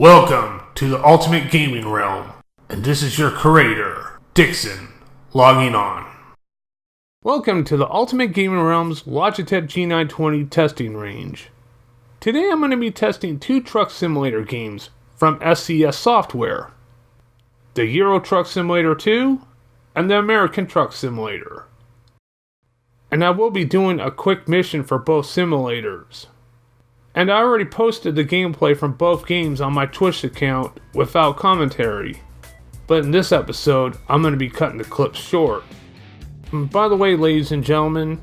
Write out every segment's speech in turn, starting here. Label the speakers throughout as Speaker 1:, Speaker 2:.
Speaker 1: Welcome to the ultimate gaming realm, and this is your curator, Dixon, logging on.
Speaker 2: Welcome to the Ultimate Gaming Realm's Logitech G920 testing range. Today I'm going to be testing two truck simulator games from SCS Software. The Euro Truck Simulator 2 and the American Truck Simulator. And I will be doing a quick mission for both simulators. And I already posted the gameplay from both games on my Twitch account without commentary. But in this episode, I'm going to be cutting the clips short. And by the way, ladies and gentlemen,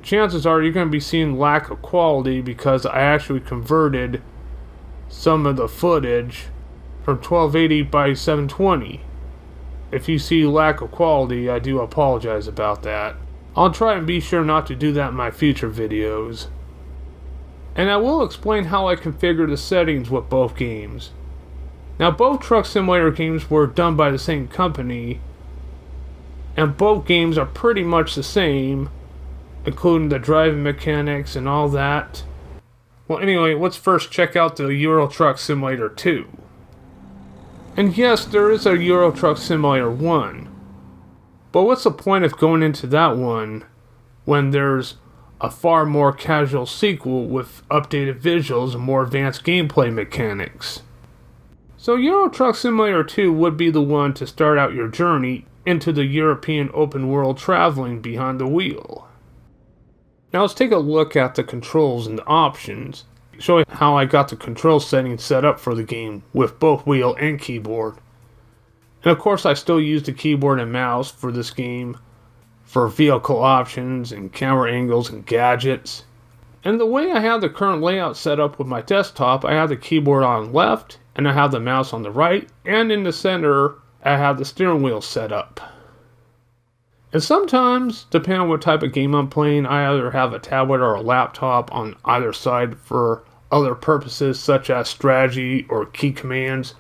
Speaker 2: chances are you're going to be seeing lack of quality because I actually converted some of the footage from 1280 by 720. If you see lack of quality, I do apologize about that. I'll try and be sure not to do that in my future videos. And I will explain how I configure the settings with both games. Now, both Truck Simulator games were done by the same company, and both games are pretty much the same, including the driving mechanics and all that. Well, anyway, let's first check out the Euro Truck Simulator 2. And yes, there is a Euro Truck Simulator 1, but what's the point of going into that one when there's a far more casual sequel with updated visuals and more advanced gameplay mechanics? So Euro Truck Simulator 2 would be the one to start out your journey into the European open world traveling behind the wheel. Now let's take a look at the controls and the options, showing how I got the control settings set up for the game with both wheel and keyboard. And of course I still use the keyboard and mouse for this game, for vehicle options and camera angles and gadgets. And the way I have the current layout set up with my desktop, I have the keyboard on left, and I have the mouse on the right, and in the center, I have the steering wheel set up. And sometimes, depending on what type of game I'm playing, I either have a tablet or a laptop on either side for other purposes such as strategy or key commands.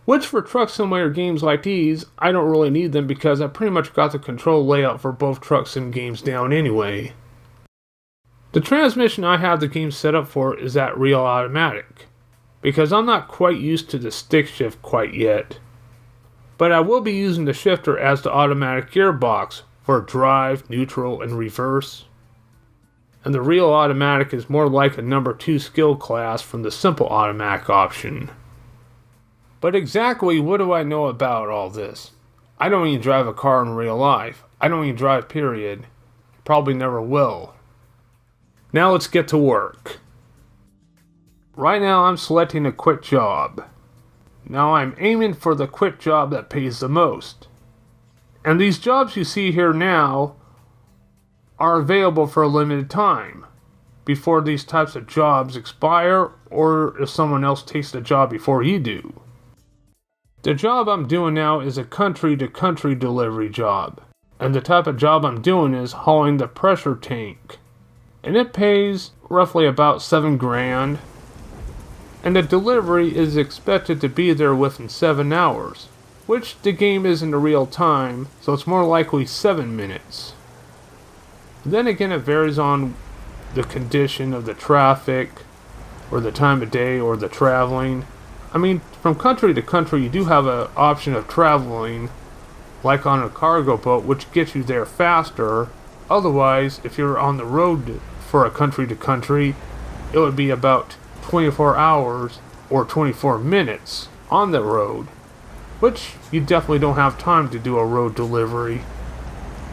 Speaker 2: Which for truck simulator games like these, I don't really need them because I pretty much got the control layout for both truck sim games down anyway. The transmission I have the game set up for is that real automatic, because I'm not quite used to the stick shift quite yet. But I will be using the shifter as the automatic gearbox for drive, neutral, and reverse. And the real automatic is more like a number 2 skill class from the simple automatic option. But exactly what do I know about all this? I don't even drive a car in real life. I don't even drive, period. Probably never will. Now let's get to work. Right now I'm selecting a quick job. Now I'm aiming for the quick job that pays the most. And these jobs you see here now are available for a limited time, before these types of jobs expire or if someone else takes the job before you do. The job I'm doing now is a country-to-country delivery job, and the type of job I'm doing is hauling the pressure tank, and it pays roughly about $7,000, and the delivery is expected to be there within 7 hours, which the game isn't in real time, so it's more likely 7 minutes. Then again, it varies on the condition of the traffic, or the time of day, or the traveling. I mean, from country to country, you do have an option of traveling, like on a cargo boat, which gets you there faster. Otherwise, if you're on the road for a country to country, it would be about 24 hours or 24 minutes on the road, which you definitely don't have time to do a road delivery.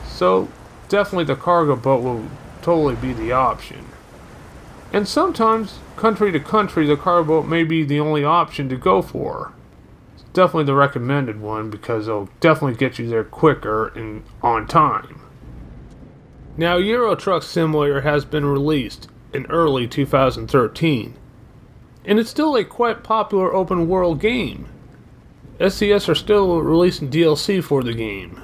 Speaker 2: So, definitely the cargo boat will totally be the option. And sometimes, country to country, the cargo boat may be the only option to go for. It's definitely the recommended one because it'll definitely get you there quicker and on time. Now, Euro Truck Simulator has been released in early 2013, and it's still a quite popular open world game. SCS are still releasing DLC for the game.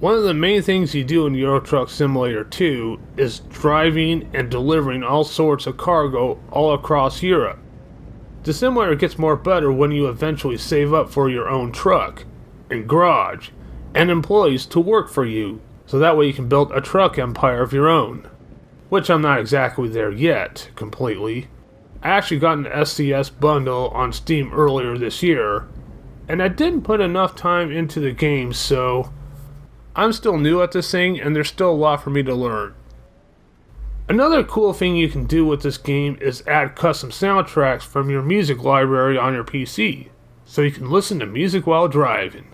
Speaker 2: One of the main things you do in Euro Truck Simulator 2 is driving and delivering all sorts of cargo all across Europe. The simulator gets more better when you eventually save up for your own truck, and garage, and employees to work for you, so that way you can build a truck empire of your own. Which I'm not exactly there yet, completely. I actually got an SCS bundle on Steam earlier this year, and I didn't put enough time into the game, so I'm still new at this thing and there's still a lot for me to learn. Another cool thing you can do with this game is add custom soundtracks from your music library on your PC, so you can listen to music while driving.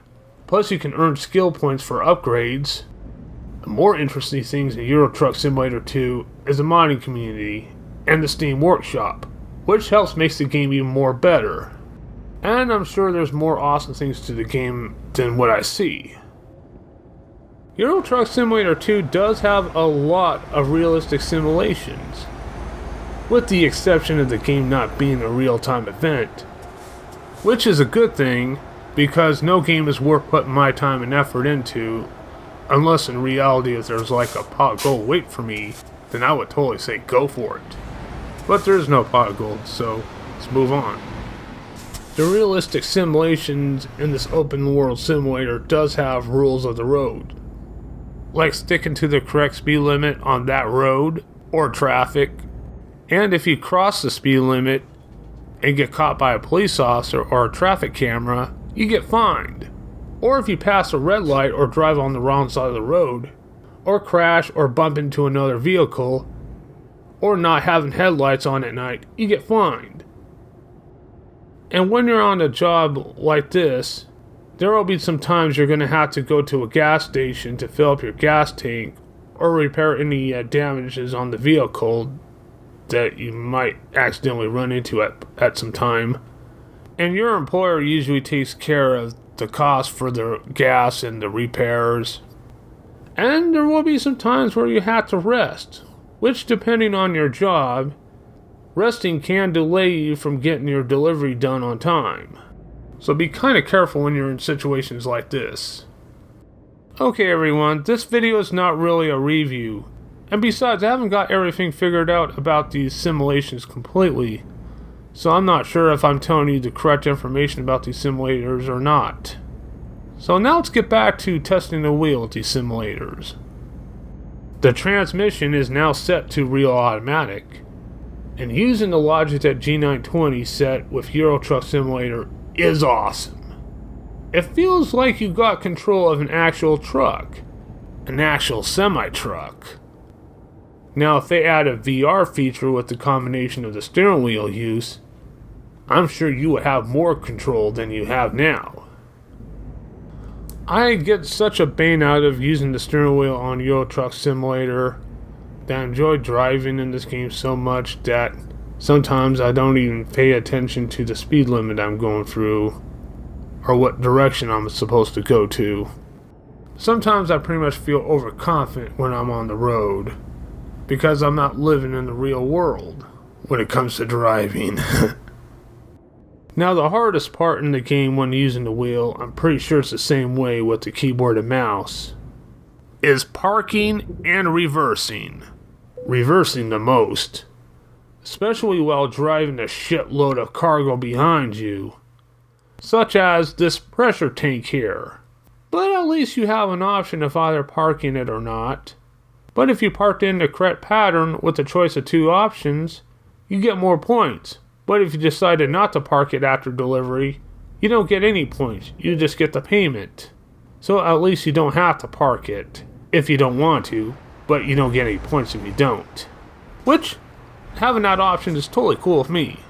Speaker 2: Plus you can earn skill points for upgrades. The more interesting things in Euro Truck Simulator 2 is the modding community and the Steam Workshop, which helps make the game even more better. And I'm sure there's more awesome things to the game than what I see. Euro Truck Simulator 2 does have a lot of realistic simulations, with the exception of the game not being a real-time event, which is a good thing because no game is worth putting my time and effort into unless in reality if there's like a pot of gold wait for me, then I would totally say go for it. But there's no pot of gold, so let's move on. The realistic simulations in this open world simulator does have rules of the road, like sticking to the correct speed limit on that road or traffic, and if you cross the speed limit and get caught by a police officer or a traffic camera, you get fined. Or if you pass a red light or drive on the wrong side of the road, or crash or bump into another vehicle, or not having headlights on at night, you get fined. And when you're on a job like this, there will be some times you're going to have to go to a gas station to fill up your gas tank or repair any damages on the vehicle that you might accidentally run into at some time. And your employer usually takes care of the cost for the gas and the repairs. And there will be some times where you have to rest, which depending on your job, resting can delay you from getting your delivery done on time. So be kind of careful when you're in situations like this. Okay everyone, this video is not really a review. And besides, I haven't got everything figured out about these simulations completely. So I'm not sure if I'm telling you the correct information about these simulators or not. So now let's get back to testing the wheel with these simulators. The transmission is now set to real automatic. And using the Logitech G920 set with Euro Truck Simulator is awesome. It feels like you got control of an actual truck, an actual semi-truck. Now if they add a VR feature with the combination of the steering wheel use, I'm sure you would have more control than you have now. I get such a bane out of using the steering wheel on Euro Truck Simulator that I enjoy driving in this game so much that sometimes I don't even pay attention to the speed limit I'm going through or what direction I'm supposed to go to. Sometimes I pretty much feel overconfident when I'm on the road because I'm not living in the real world when it comes to driving. Now the hardest part in the game when using the wheel, I'm pretty sure it's the same way with the keyboard and mouse, is parking and reversing. Reversing the most. Especially while driving a shitload of cargo behind you, such as this pressure tank here. But at least you have an option of either parking it or not. But if you parked in the correct pattern with a choice of two options, you get more points. But if you decided not to park it after delivery, you don't get any points, you just get the payment. So at least you don't have to park it if you don't want to, but you don't get any points if you don't. Which, having that option is totally cool with me.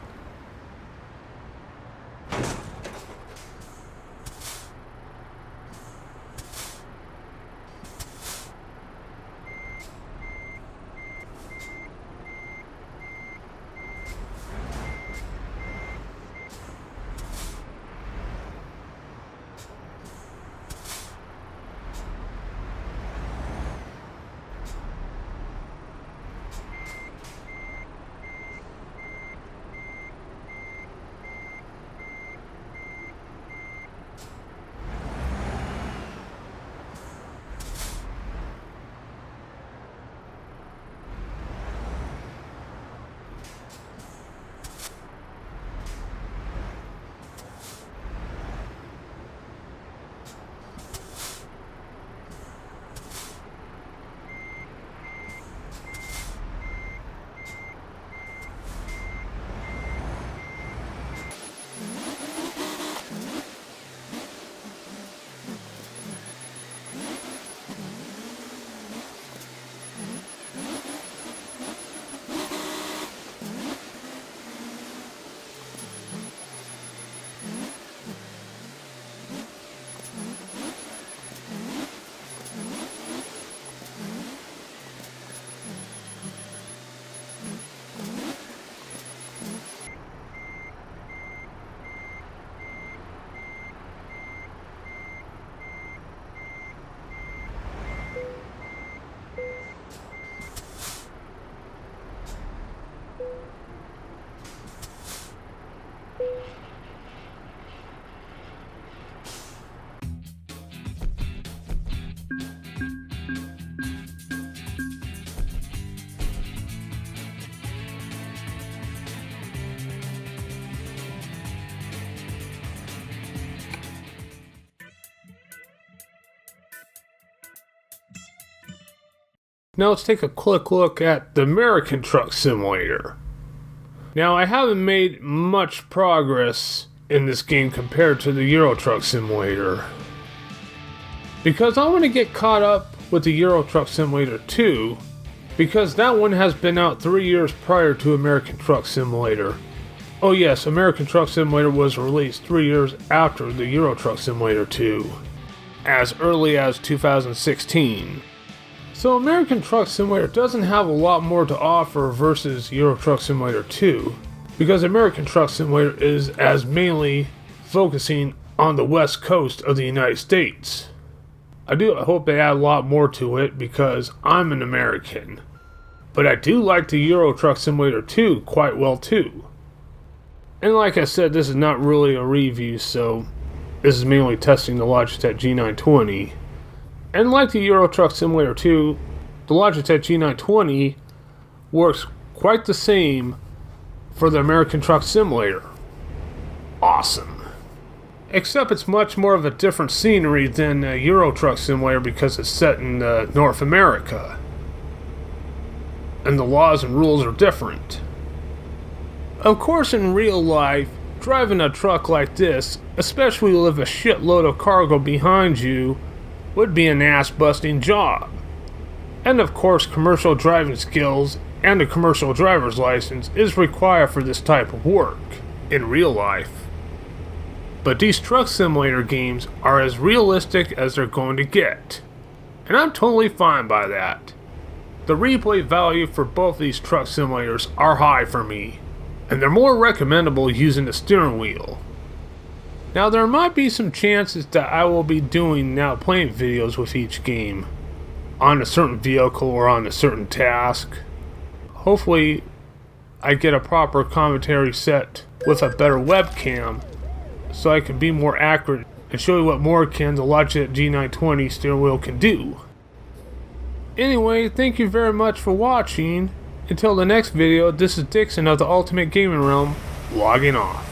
Speaker 2: Now let's take a quick look at the American Truck Simulator. Now I haven't made much progress in this game compared to the Euro Truck Simulator, because I want to get caught up with the Euro Truck Simulator 2, because that one has been out 3 years prior to American Truck Simulator. Oh yes, American Truck Simulator was released 3 years after the Euro Truck Simulator 2, as early as 2016. So American Truck Simulator doesn't have a lot more to offer versus Euro Truck Simulator 2, because American Truck Simulator is as mainly focusing on the west coast of the United States. I hope they add a lot more to it because I'm an American, but I do like the Euro Truck Simulator 2 quite well too. And like I said, this is not really a review, so this is mainly testing the Logitech G920. And like the Euro Truck Simulator 2, the Logitech G920 works quite the same for the American Truck Simulator. Awesome. Except it's much more of a different scenery than Euro Truck Simulator because it's set in North America. And the laws and rules are different. Of course, in real life, driving a truck like this, especially with a shitload of cargo behind you, would be an ass-busting job. And of course, commercial driving skills and a commercial driver's license is required for this type of work in real life. But these truck simulator games are as realistic as they're going to get, and I'm totally fine by that. The replay value for both these truck simulators are high for me, and they're more recommendable using the steering wheel. Now there might be some chances that I will be doing now playing videos with each game on a certain vehicle or on a certain task. Hopefully I get a proper commentary set with a better webcam so I can be more accurate and show you what more can the Logitech G920 steering wheel can do. Anyway, thank you very much for watching. Until the next video, this is Dixon of the Ultimate Gaming Realm, logging off.